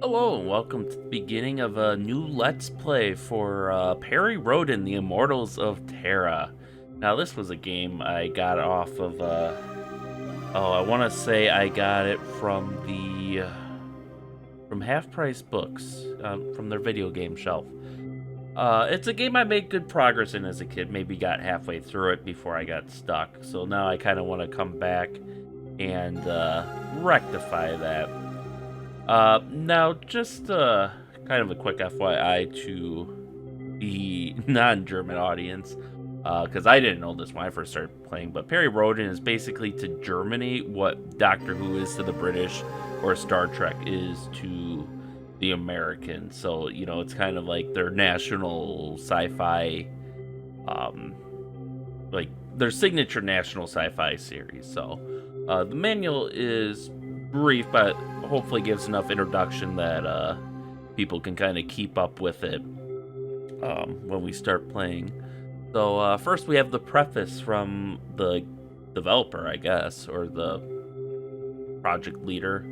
Hello, and welcome to the beginning of a new Let's Play for Perry Rhodan, the Immortals of Terra. Now, this was a game I got off of, I want to say I got it from from Half Price Books, from their video game shelf. It's a game I made good progress in as a kid, maybe got halfway through it before I got stuck. So now I kind of want to come back and rectify that. Now, just kind of a quick FYI to the non-German audience, because I didn't know this when I first started playing, but Perry Rhodan is basically to Germany what Doctor Who is to the British or Star Trek is to the Americans. So, it's kind of like their national sci-fi, like their signature national sci-fi series. So, the manual is brief, but hopefully gives enough introduction that people can kind of keep up with it when we start playing. So first we have the preface from the developer, I guess, or the project leader.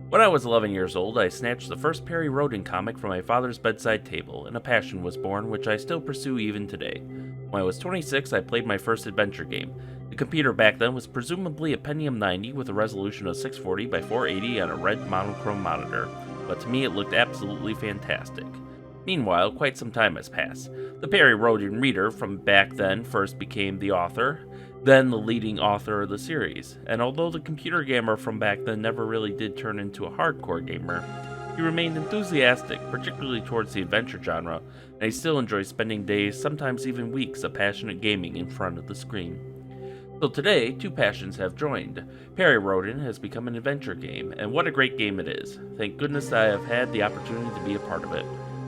When I was 11 years old, I snatched the first Perry Rhodan comic from my father's bedside table, and a passion was born which I still pursue even today. When I was 26, I played my first adventure game. The computer back then was presumably a Pentium 90 with a resolution of 640 by 480 on a red monochrome monitor, but to me it looked absolutely fantastic. Meanwhile, quite some time has passed. The Perry Rhodan reader from back then first became the author, then the leading author of the series, and although the computer gamer from back then never really did turn into a hardcore gamer, he remained enthusiastic, particularly towards the adventure genre, and he still enjoys spending days, sometimes even weeks, of passionate gaming in front of the screen. So today, two passions have joined. Perry Rhodan has become an adventure game, and what a great game it is. Thank goodness I have had the opportunity to be a part of it.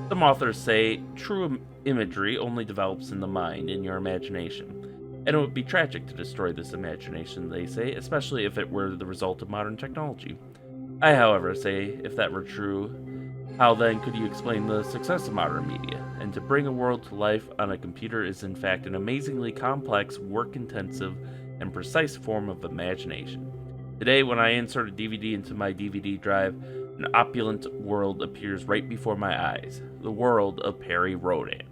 Some authors say true imagery only develops in the mind, in your imagination. And it would be tragic to destroy this imagination, they say, especially if it were the result of modern technology. I, however, say, if that were true, how then could you explain the success of modern media? And to bring a world to life on a computer is in fact an amazingly complex, work-intensive, and precise form of imagination. Today, when I insert a DVD into my DVD drive, an opulent world appears right before my eyes. The world of Perry Rhodan.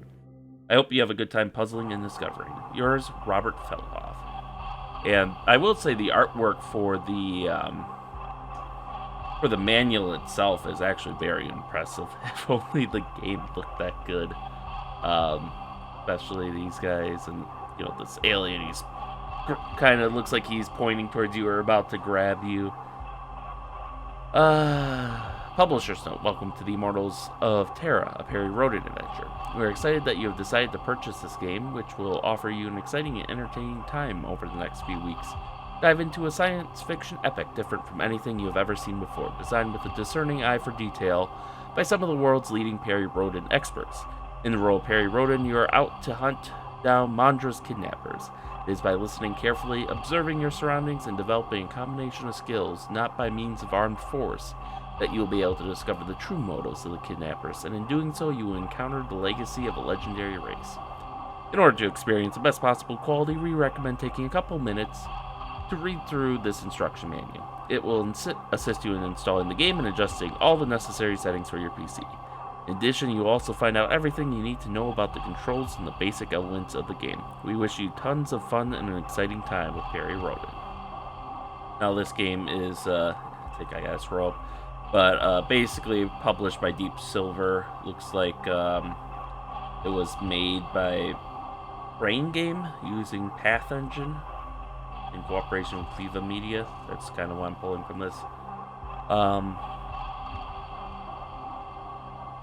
I hope you have a good time puzzling and discovering. Yours, Robert Feldhoff. And I will say the artwork for the manual itself is actually very impressive. If only the game looked that good. Especially these guys and, this alien, he's kind of looks like he's pointing towards you or about to grab you. Publisher's note, welcome to the Immortals of Terra, a Perry Rhodan adventure. We're excited that you have decided to purchase this game, which will offer you an exciting and entertaining time over the next few weeks. Dive into a science fiction epic different from anything you have ever seen before, designed with a discerning eye for detail by some of the world's leading Perry Rhodan experts. In the role of Perry Rhodan, you are out to hunt down Mandra's kidnappers. It is by listening carefully, observing your surroundings, and developing a combination of skills, not by means of armed force, that you will be able to discover the true motives of the kidnappers, and in doing so you will encounter the legacy of a legendary race. In order to experience the best possible quality, we recommend taking a couple minutes to read through this instruction manual. It will assist you in installing the game and adjusting all the necessary settings for your PC. In addition, you will also find out everything you need to know about the controls and the basic elements of the game. We wish you tons of fun and an exciting time with Perry Rhodan. Now this game is, I think I gotta scroll up, but basically published by Deep Silver. Looks like it was made by Brain Game using Path Engine in cooperation with Viva Media. That's kind of what I'm pulling from this.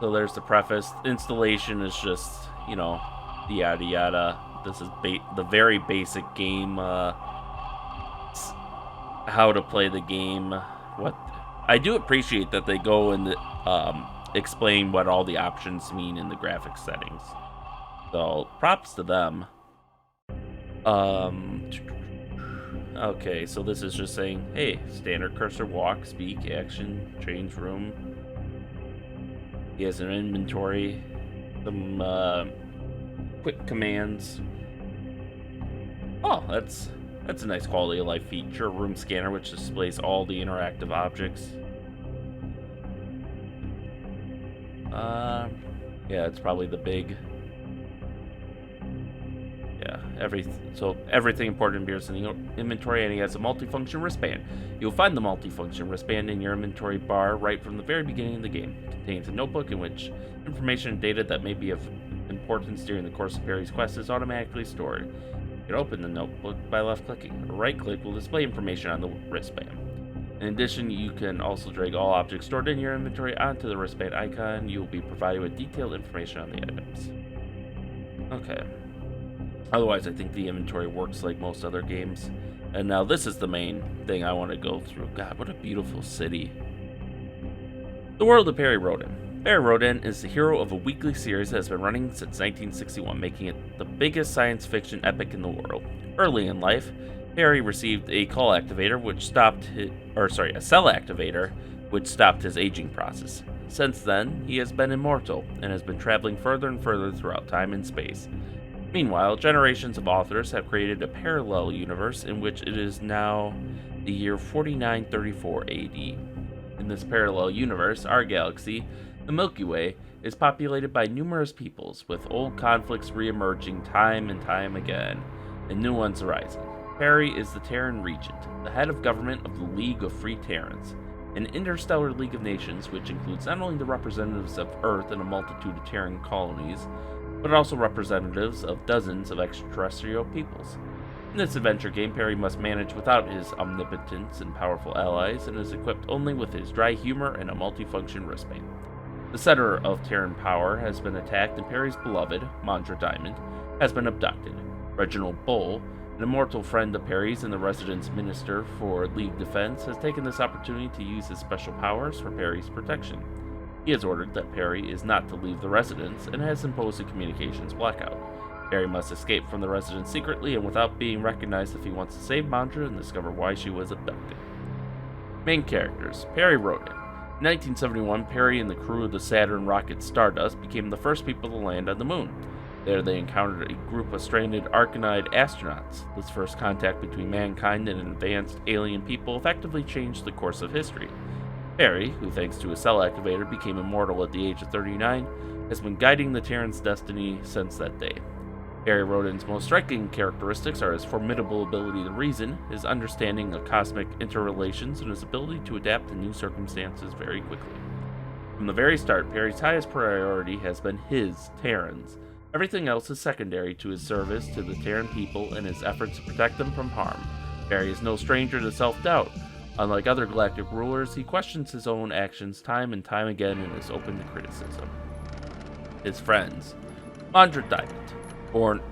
So there's the preface. Installation is just, yada yada. This is the very basic game, how to play the game. What I do appreciate that they go and explain what all the options mean in the graphics settings. So props to them. Okay, so this is just saying, hey, standard cursor, walk, speak, action, change room. He has an inventory, some quick commands. Oh, that's a nice quality of life feature. Room scanner, which displays all the interactive objects. Yeah, it's probably the big. Yeah, everything important appears in the inventory, and he has a multifunction wristband. You'll find the multifunction wristband in your inventory bar right from the very beginning of the game. It contains a notebook in which information and data that may be of importance during the course of Perry's quest is automatically stored. You can open the notebook by left-clicking. A right-click will display information on the wristband. In addition, you can also drag all objects stored in your inventory onto the wristband icon. You will be provided with detailed information on the items. Okay. Otherwise, I think the inventory works like most other games. And now this is the main thing I want to go through. God, what a beautiful city. The world of Perry Rhodan. Perry Rhodan is the hero of a weekly series that has been running since 1961, making it the biggest science fiction epic in the world. Early in life, Perry received a cell activator which stopped his aging process. Since then, he has been immortal and has been traveling further and further throughout time and space. Meanwhile, generations of authors have created a parallel universe in which it is now the year 4934 AD. In this parallel universe, our galaxy, the Milky Way, is populated by numerous peoples, with old conflicts re-emerging time and time again, and new ones arising. Perry is the Terran Regent, the head of government of the League of Free Terrans, an interstellar league of nations which includes not only the representatives of Earth and a multitude of Terran colonies, but also representatives of dozens of extraterrestrial peoples. In this adventure game, Perry must manage without his omnipotence and powerful allies, and is equipped only with his dry humor and a multifunction wristband. The center of Terran power has been attacked, and Perry's beloved, Mandra Diamond, has been abducted. Reginald Bull, an immortal friend of Perry's and the residence minister for League Defense, has taken this opportunity to use his special powers for Perry's protection. He has ordered that Perry is not to leave the residence and has imposed a communications blackout. Perry must escape from the residence secretly and without being recognized if he wants to save Mandra and discover why she was abducted. Main characters: Perry Rhodan. In 1971, Perry and the crew of the Saturn rocket Stardust became the first people to land on the moon. There they encountered a group of stranded Arcanide astronauts. This first contact between mankind and an advanced alien people effectively changed the course of history. Perry, who thanks to a cell activator became immortal at the age of 39, has been guiding the Terran's destiny since that day. Perry Rhodan's most striking characteristics are his formidable ability to reason, his understanding of cosmic interrelations, and his ability to adapt to new circumstances very quickly. From the very start, Perry's highest priority has been his Terrans. Everything else is secondary to his service to the Terran people and his efforts to protect them from harm. Perry is no stranger to self-doubt. Unlike other galactic rulers, he questions his own actions time and time again and is open to criticism. His friends: Mandra Diamond, born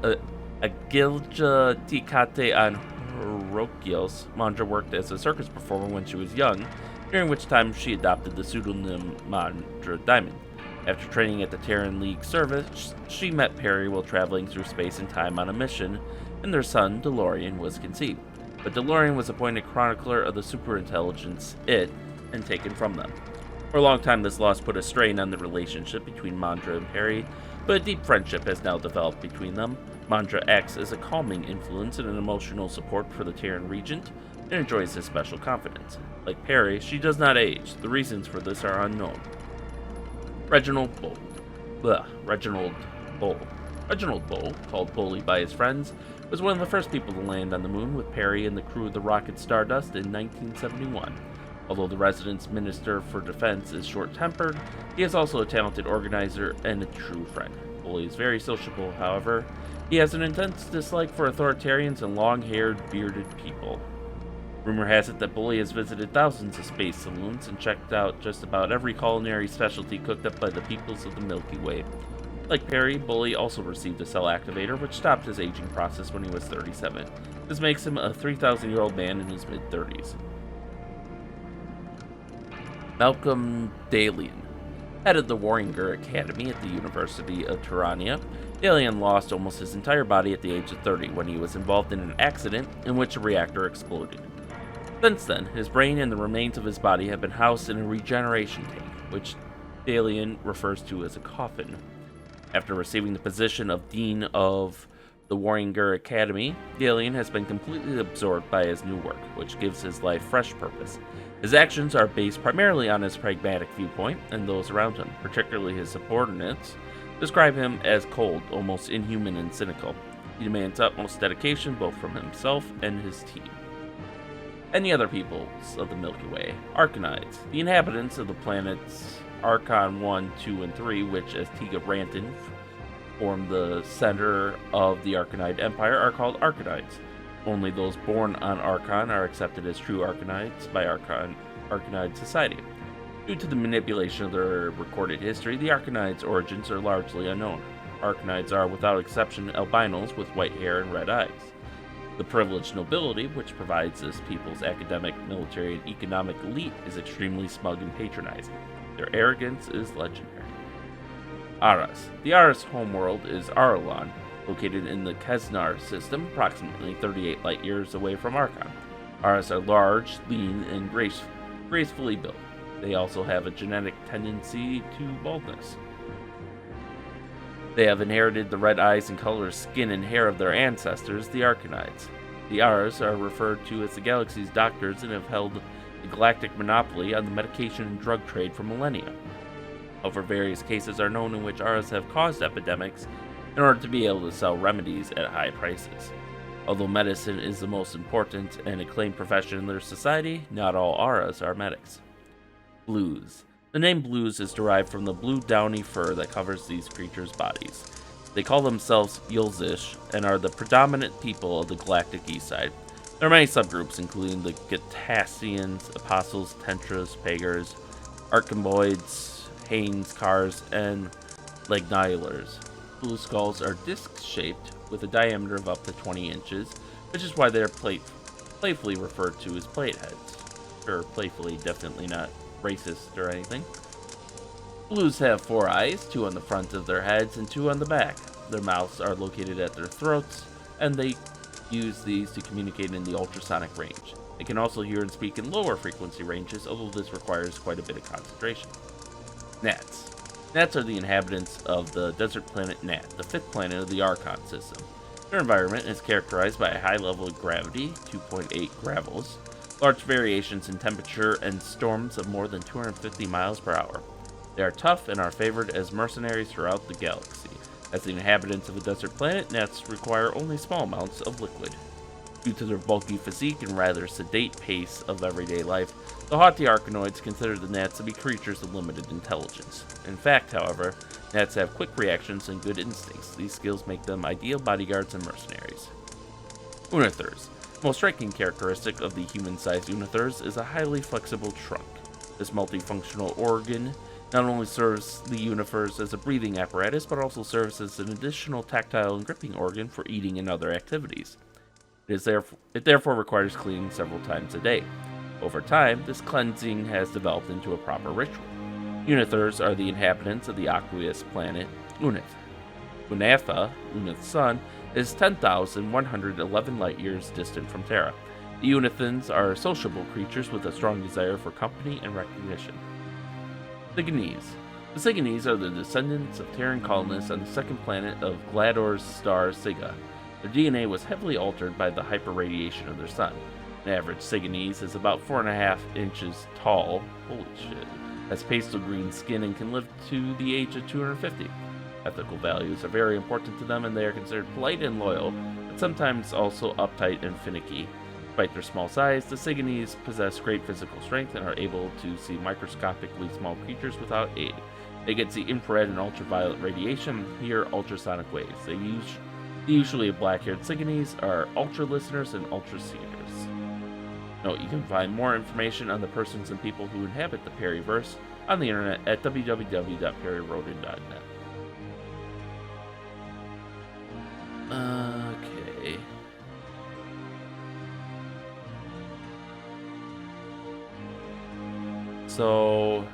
Agilja Tikate on Horokios. Mandra worked as a circus performer when she was young, during which time she adopted the pseudonym Mandra Diamond. After training at the Terran League service, she met Perry while traveling through space and time on a mission, and their son, DeLorean, was conceived. But DeLorean was appointed chronicler of the superintelligence IT and taken from them. For a long time, this loss put a strain on the relationship between Mandra and Perry, but a deep friendship has now developed between them. Mandra acts as a calming influence and an emotional support for the Terran Regent, and enjoys his special confidence. Like Perry, she does not age. The reasons for this are unknown. Reginald Bull, called Bully by his friends, was one of the first people to land on the moon with Perry and the crew of the rocket Stardust in 1971. Although the residence minister for defense is short-tempered, he is also a talented organizer and a true friend. Bully is very sociable, however. He has an intense dislike for authoritarians and long-haired, bearded people. Rumor has it that Bully has visited thousands of space saloons and checked out just about every culinary specialty cooked up by the peoples of the Milky Way. Like Perry, Bully also received a cell activator which stopped his aging process when he was 37. This makes him a 3,000-year-old man in his mid-30s. Malcolm Dalian, head of the Warringer Academy at the University of Terrania. Dalian lost almost his entire body at the age of 30 when he was involved in an accident in which a reactor exploded. Since then, his brain and the remains of his body have been housed in a regeneration tank, which Dalian refers to as a coffin. After receiving the position of Dean of the Warringer Academy, the alien has been completely absorbed by his new work, which gives his life fresh purpose. His actions are based primarily on his pragmatic viewpoint, and those around him, particularly his subordinates, describe him as cold, almost inhuman and cynical. He demands utmost dedication both from himself and his team. And the other peoples of the Milky Way, Arcanides, the inhabitants of the planets Archon 1, 2, and 3, which, as Tiga Ranton form the center of the Arcanide Empire, are called Arcanides. Only those born on Archon are accepted as true Arcanides by Arcanide society. Due to the manipulation of their recorded history, the Arcanides' origins are largely unknown. Arcanides are, without exception, albinos with white hair and red eyes. The privileged nobility, which provides this people's academic, military, and economic elite, is extremely smug and patronizing. Their arrogance is legendary. Aras. The Aras homeworld is Aralon, located in the Kesnar system, approximately 38 light-years away from Archon. Aras are large, lean, and gracefully built. They also have a genetic tendency to baldness. They have inherited the red eyes and color skin and hair of their ancestors, the Arcanides. The Aras are referred to as the galaxy's doctors and have held the galactic monopoly on the medication and drug trade for millennia. However, various cases are known in which Aras have caused epidemics in order to be able to sell remedies at high prices. Although medicine is the most important and acclaimed profession in their society, not all Aras are medics. Blues. The name Blues is derived from the blue downy fur that covers these creatures' bodies. They call themselves Yulzish and are the predominant people of the galactic east side. There are many subgroups, including the Gatassians, Apostles, Tentras, Pagers, Archimboids, Hanes, Cars, and Legnilers. Blue skulls are disc-shaped with a diameter of up to 20 inches, which is why they are playfully referred to as plate heads. Or playfully, definitely not racist or anything. Blues have 4 eyes, 2 on the front of their heads and 2 on the back. Their mouths are located at their throats, and they use these to communicate in the ultrasonic range. They can also hear and speak in lower frequency ranges, although this requires quite a bit of concentration. Gnats. Gnats are the inhabitants of the desert planet Nat, the 5th planet of the Archon system. Their environment is characterized by a high level of gravity, 2.8 gravels, large variations in temperature, and storms of more than 250 miles per hour. They are tough and are favored as mercenaries throughout the galaxy. As the inhabitants of a desert planet, gnats require only small amounts of liquid. Due to their bulky physique and rather sedate pace of everyday life, the haughty Arcanoids consider the gnats to be creatures of limited intelligence. In fact, however, gnats have quick reactions and good instincts. These skills make them ideal bodyguards and mercenaries. Unithers. The most striking characteristic of the human-sized Unithers is a highly flexible trunk. This multifunctional organ not only serves the Unithers as a breathing apparatus, but also serves as an additional tactile and gripping organ for eating and other activities. It therefore requires cleaning several times a day. Over time, this cleansing has developed into a proper ritual. Unithers are the inhabitants of the aqueous planet Unith. Unatha, Unith's sun, is 10,111 light-years distant from Terra. The Unithans are sociable creatures with a strong desire for company and recognition. Sigonese. The Sigonese are the descendants of Terran colonists on the 2nd planet of Glador's star Siga. Their DNA was heavily altered by the hyperradiation of their sun. An average Sigonese is about 4.5 inches tall, holy shit, has pastel green skin, and can live to the age of 250. Ethical values are very important to them, and they are considered polite and loyal, but sometimes also uptight and finicky. Despite their small size, the Sigonese possess great physical strength and are able to see microscopically small creatures without aid. They can see infrared and ultraviolet radiation and hear ultrasonic waves. They usually black-haired Sigonese are ultra-listeners and ultra-seers. Note, you can find more information on the persons and people who inhabit the Perryverse on the internet at www.perryrhodan.net. Okay. So...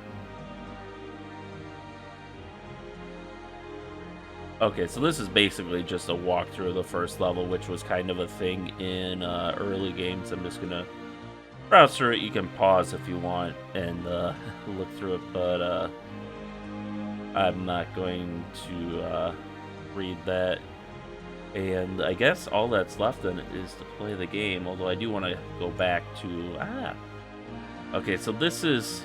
Okay, so this is basically just a walkthrough of the first level, which was kind of a thing in early games. I'm just gonna browse through it. You can pause if you want and look through it, but I'm not going to read that. And I guess all that's left then is to play the game, although I do want to go back to... Okay, so this is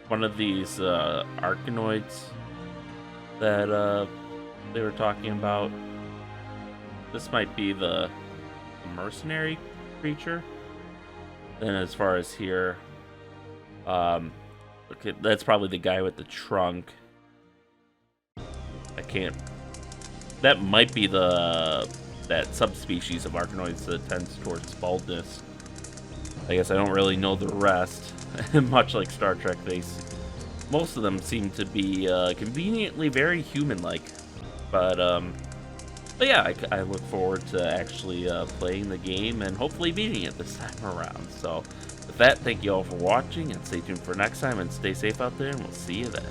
one of these Arkanoids that they were talking about. This might be the mercenary creature. Then as far as here... okay, that's probably the guy with the trunk. I can't... That might be that subspecies of Arkanoids that tends towards baldness. I guess I don't really know the rest. Much like Star Trek, most of them seem to be conveniently very human-like. But yeah, I look forward to actually playing the game and hopefully beating it this time around. So with that, thank you all for watching, and stay tuned for next time, and stay safe out there, and we'll see you then.